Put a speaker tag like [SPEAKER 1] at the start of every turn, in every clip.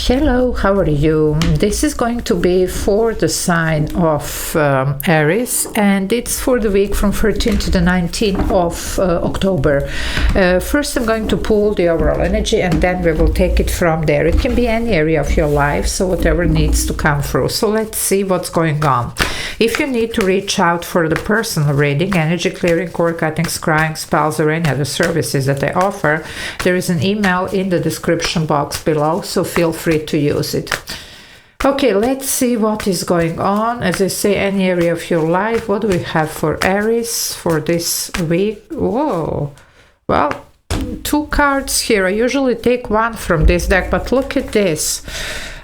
[SPEAKER 1] Hello, how are you? This is going to be for the sign of Aries, and it's for the week from 13th to the 19th of October. First, I'm going to pull the overall energy, and then we will take it from there. It can be any area of your life, so whatever needs to come through. So let's see what's going on. If you need to reach out for the personal reading, energy clearing, cord cutting, scrying, spells, or any other services that I offer, there is an email in the description box below, so feel free to use it. Okay, let's see what is going on. As I say, any area of your life. What do we have for Aries for this week? Whoa, well, two cards here. I usually take one from this deck, but look at this.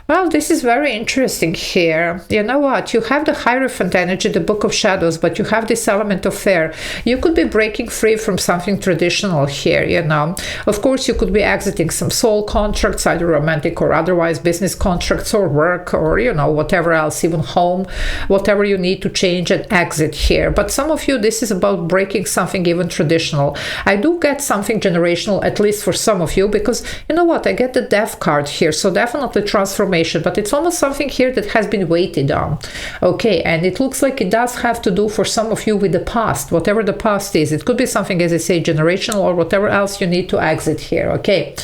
[SPEAKER 1] Well, this is very interesting here. You know what? You have the Hierophant energy, the Book of Shadows, but you have this element of air. You could be breaking free from something traditional here, you know. Of course, you could be exiting some soul contracts, either romantic or otherwise, business contracts or work or, you know, whatever else, even home, whatever you need to change and exit here. But some of you, this is about breaking something even traditional. I do get something generational, at least for some of you, because, you know what? I get the Death card here, so definitely transformation. But it's almost something here that has been waited on. Okay, and it looks like it does have to do for some of you with the past, whatever the past is. It could be something, as I say, generational or whatever else you need to exit here. Okay,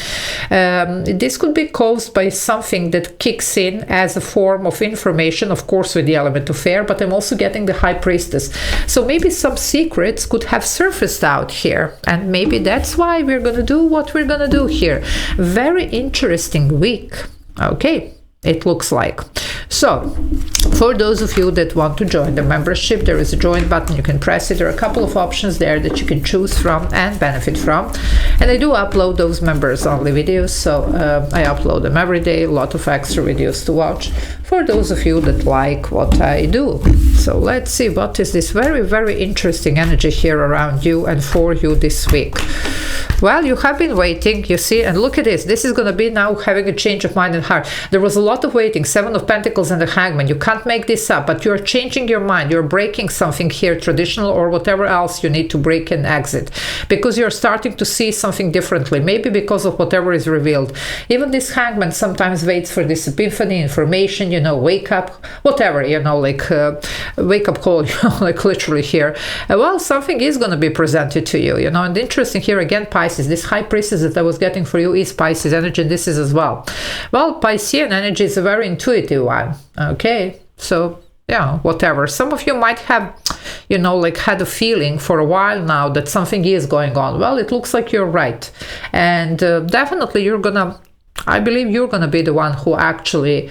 [SPEAKER 1] this could be caused by something that kicks in as a form of information, of course with the element of air, but I'm also getting the High Priestess. So maybe some secrets could have surfaced out here, and maybe that's why we're going to do what we're going to do here. Very interesting week. Okay, it looks like. So for those of you that want to join the membership, there is a join button. You can press it. There are a couple of options there that you can choose from and benefit from, and I do upload those members only videos, so I upload them every day. A lot of extra videos to watch for those of you that like what I do. So let's see, what is this very, very interesting energy here around you and for you this week. Well, you have been waiting, you see, and look at this. This is going to be now having a change of mind and heart. There was a lot of waiting, Seven of Pentacles and the Hangman. You can't make this up, but you're changing your mind. You're breaking something here, traditional or whatever else you need to break and exit, because you're starting to see something differently, maybe because of whatever is revealed. Even this Hangman sometimes waits for this epiphany, information, you know, wake up, whatever, you know, like wake up call, you know, like literally here. Well, something is going to be presented to you, you know, and interesting here again, Pisces. This High Priestess that I was getting for you is Pisces energy, and this is as well. Well, Piscean energy is a very intuitive one. Okay, so yeah, whatever. Some of you might have, you know, like had a feeling for a while now that something is going on. Well, it looks like you're right, and definitely you're gonna, I believe you're gonna be the one who actually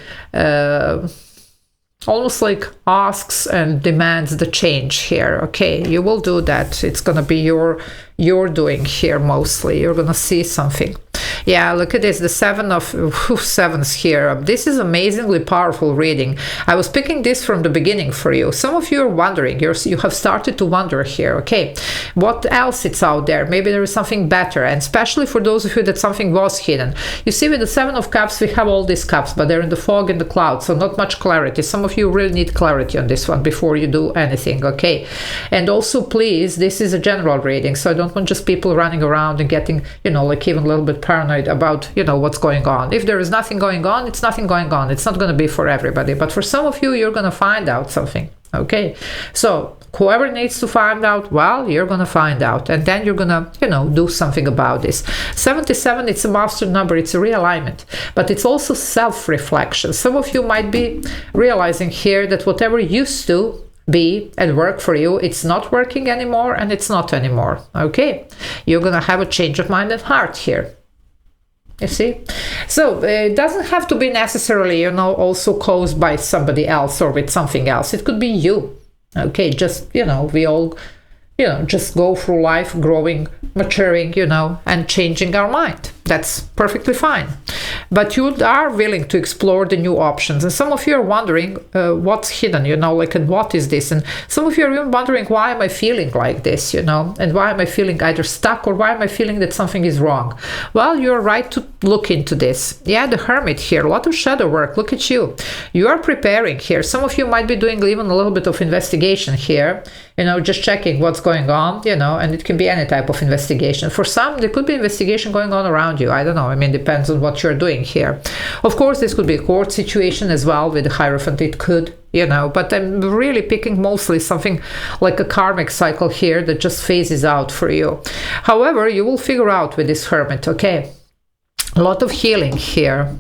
[SPEAKER 1] almost like asks and demands the change here. Okay, you will do that. It's gonna be your doing here mostly. You're gonna see something. Yeah, look at this, the Seven of Sevens here. This is amazingly powerful reading. I was picking this from the beginning for you. Some of you are wondering, you have started to wonder here, okay, what else is out there? Maybe there is something better, and especially for those of you that something was hidden. You see, with the Seven of Cups, we have all these cups, but they're in the fog and the clouds, so not much clarity. Some of you really need clarity on this one before you do anything, okay? And also, please, this is a general reading, so I don't want just people running around and getting, you know, like even a little bit paranoid about, you know, what's going on. If there is nothing going on, it's nothing going on. It's not going to be for everybody, but for some of you, you're going to find out something. Okay, so whoever needs to find out, well, you're going to find out, and then you're going to, you know, do something about this. 77, it's a master number, it's a realignment, but it's also self-reflection. Some of you might be realizing here that whatever used to be and work for you, it's not working anymore, and it's not anymore. Okay, you're going to have a change of mind and heart here. You see? So it doesn't have to be necessarily, you know, also caused by somebody else or with something else. It could be you. Okay, just, you know, we all, you know, just go through life growing, maturing, you know, and changing our mind. That's perfectly fine. But you are willing to explore the new options. And some of you are wondering what's hidden, you know, like, and what is this? And some of you are even wondering, why am I feeling like this, you know? And why am I feeling either stuck, or why am I feeling that something is wrong? Well, you're right to look into this. Yeah, the Hermit here, a lot of shadow work. Look at you. You are preparing here. Some of you might be doing even a little bit of investigation here, you know, just checking what's going on, you know, and it can be any type of investigation. For some, there could be investigation going on around around you. I don't know. I mean, depends on what you're doing here. Of course, this could be a court situation as well with the Hierophant. It could, you know, but I'm really picking mostly something like a karmic cycle here that just phases out for you. However, you will figure out with this Hermit, okay? A lot of healing here.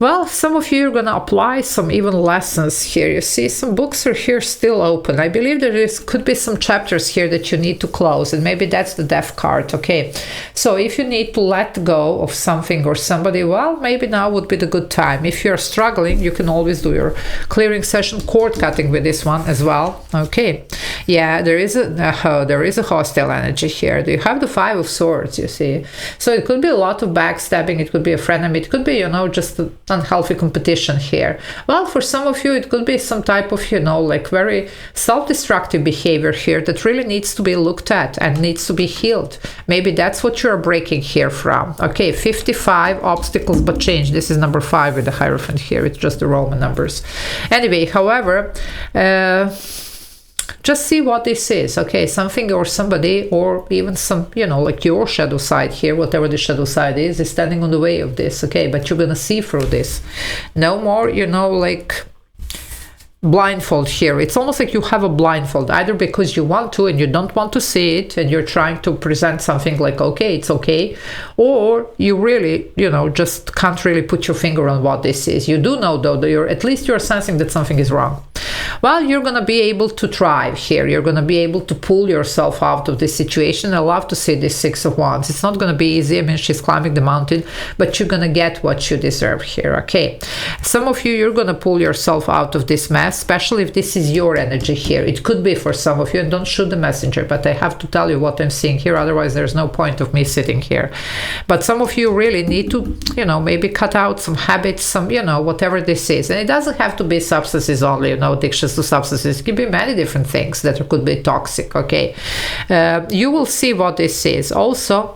[SPEAKER 1] Well, some of you are going to apply some even lessons here. You see, some books are here still open. I believe there could be some chapters here that you need to close, and maybe that's the Death card, okay? So if you need to let go of something or somebody, well, maybe now would be the good time. If you're struggling, you can always do your clearing session, cord cutting with this one as well, okay? Yeah, there is a hostile energy here. You have the Five of Swords, you see. So it could be a lot of backstabbing. It could be a frenemy. It could be, you know, just unhealthy competition here. Well, for some of you it could be some type of, you know, like very self-destructive behavior here that really needs to be looked at and needs to be healed. Maybe that's what you're breaking here from. Okay, 55 obstacles but change. This is number 5 with the Hierophant here. It's just the Roman numbers. Anyway, however, just see what this is, okay? Something or somebody, or even some, you know, like your shadow side here, whatever the shadow side is standing on the way of this, okay? But you're gonna see through this. No more, you know, like blindfold here. It's almost like you have a blindfold, either because you want to and you don't want to see it and you're trying to present something like, okay, it's okay, or you really, you know, just can't really put your finger on what this is. You do know though that at least you're sensing that something is wrong. Well, you're going to be able to thrive here. You're going to be able to pull yourself out of this situation. I love to see this Six of Wands. It's not going to be easy. I mean, she's climbing the mountain, but you're going to get what you deserve here, okay? Some of you, you're going to pull yourself out of this mess, especially if this is your energy here. It could be for some of you, and don't shoot the messenger, but I have to tell you what I'm seeing here. Otherwise, there's no point of me sitting here. But some of you really need to, you know, maybe cut out some habits, some, you know, whatever this is. And it doesn't have to be substances only, you know, addictions to substances. It can be many different things that could be toxic, okay? You will see what this is. Also,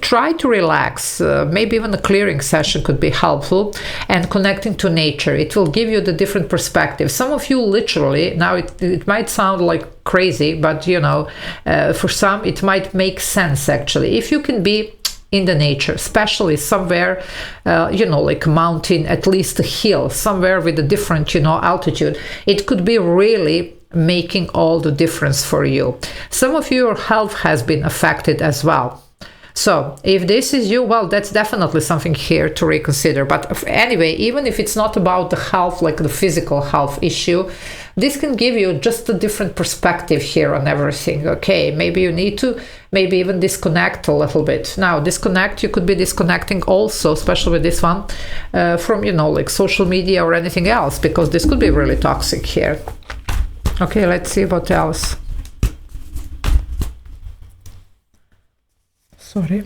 [SPEAKER 1] try to relax. Maybe even a clearing session could be helpful, and connecting to nature. It will give you the different perspective. Some of you literally, now it might sound like crazy, but you know, for some it might make sense actually. If you can be in the nature, especially somewhere, you know, like a mountain, at least a hill, somewhere with a different, you know, altitude, it could be really making all the difference for you. Some of your health has been affected as well. So if this is you, well, that's definitely something here to reconsider. But anyway, even if it's not about the health, like the physical health issue, this can give you just a different perspective here on everything, okay? Maybe you need to maybe even disconnect a little bit. Now, disconnect, you could be disconnecting also, especially with this one, from, you know, like social media or anything else, because this could be really toxic here. Okay, let's see what else. Sorry.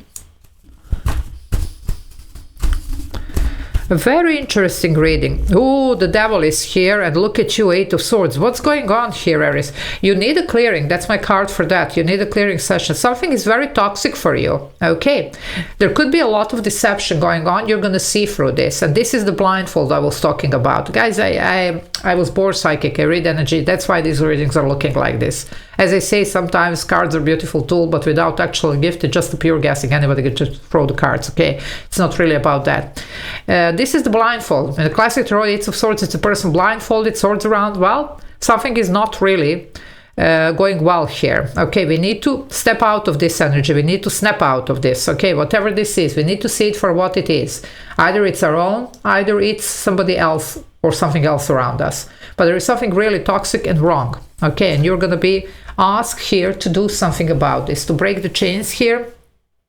[SPEAKER 1] A very interesting reading. Oh, the devil is here, and look at you, Eight of Swords. What's going on here, Aries? You need a clearing. That's my card for that. You need a clearing session. Something is very toxic for you, okay? There could be a lot of deception going on. You're going to see through this, and this is the blindfold I was talking about. Guys, I was born psychic. I read energy. That's why these readings are looking like this. As I say, sometimes cards are a beautiful tool, but without actual gift, it's just a pure guessing. Anybody can just throw the cards, okay? It's not really about that. This is the blindfold. In the classic tarot, Eight of Swords, it's a person blindfolded, swords around. Well, something is not really going well here. Okay, we need to step out of this energy. We need to snap out of this. Okay, whatever this is, we need to see it for what it is. Either it's our own, either it's somebody else or something else around us. But there is something really toxic and wrong. Okay, and you're going to be asked here to do something about this, to break the chains here,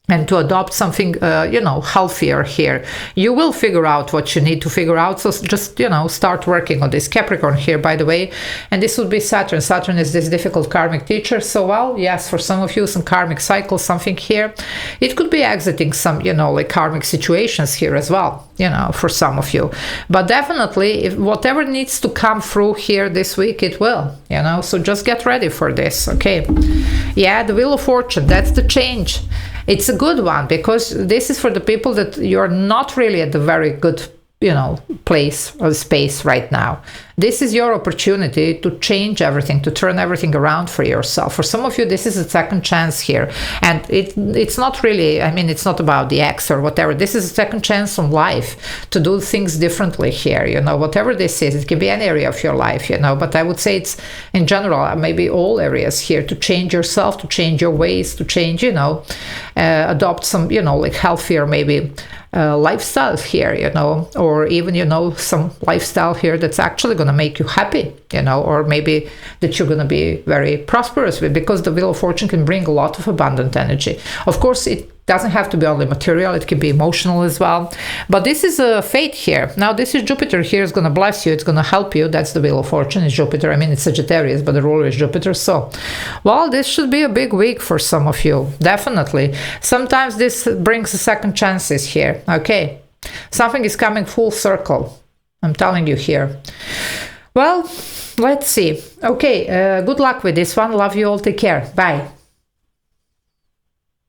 [SPEAKER 1] and to adopt something, you know, healthier here. You will figure out what you need to figure out, so just, you know, start working on this. Capricorn here, by the way, and this would be Saturn. Saturn is this difficult karmic teacher, so, well, yes, for some of you, some karmic cycle, something here. It could be exiting some, you know, like karmic situations here as well, you know, for some of you. But definitely, if whatever needs to come through here this week, it will, you know, so just get ready for this, okay? Yeah, the Wheel of Fortune, that's the change. It's a good one, because this is for the people that you're not really at the very good place or space right now. This is your opportunity to change everything, to turn everything around for yourself. For some of you, this is a second chance here. And it's not really, it's not about the ex or whatever. This is a second chance on life to do things differently here, whatever this is. It can be any area of your life, but I would say it's in general, maybe all areas here, to change yourself, to change your ways, to change, adopt some, like healthier, maybe lifestyle here, or even, some lifestyle here that's actually going to make you happy, or maybe that you're going to be very prosperous with, because the Wheel of Fortune can bring a lot of abundant energy. Of course, it doesn't have to be only material, it can be emotional as well. But this is a fate here. Now, this is Jupiter here, is going to bless you, it's going to help you. That's the Wheel of Fortune, is Jupiter. It's Sagittarius, but the ruler is Jupiter. So, well, this should be a big week for some of you, definitely. Sometimes this brings second chances here, okay? Something is coming full circle, I'm telling you here. Well, let's see. Okay, good luck with this one. Love you all. Take care. Bye.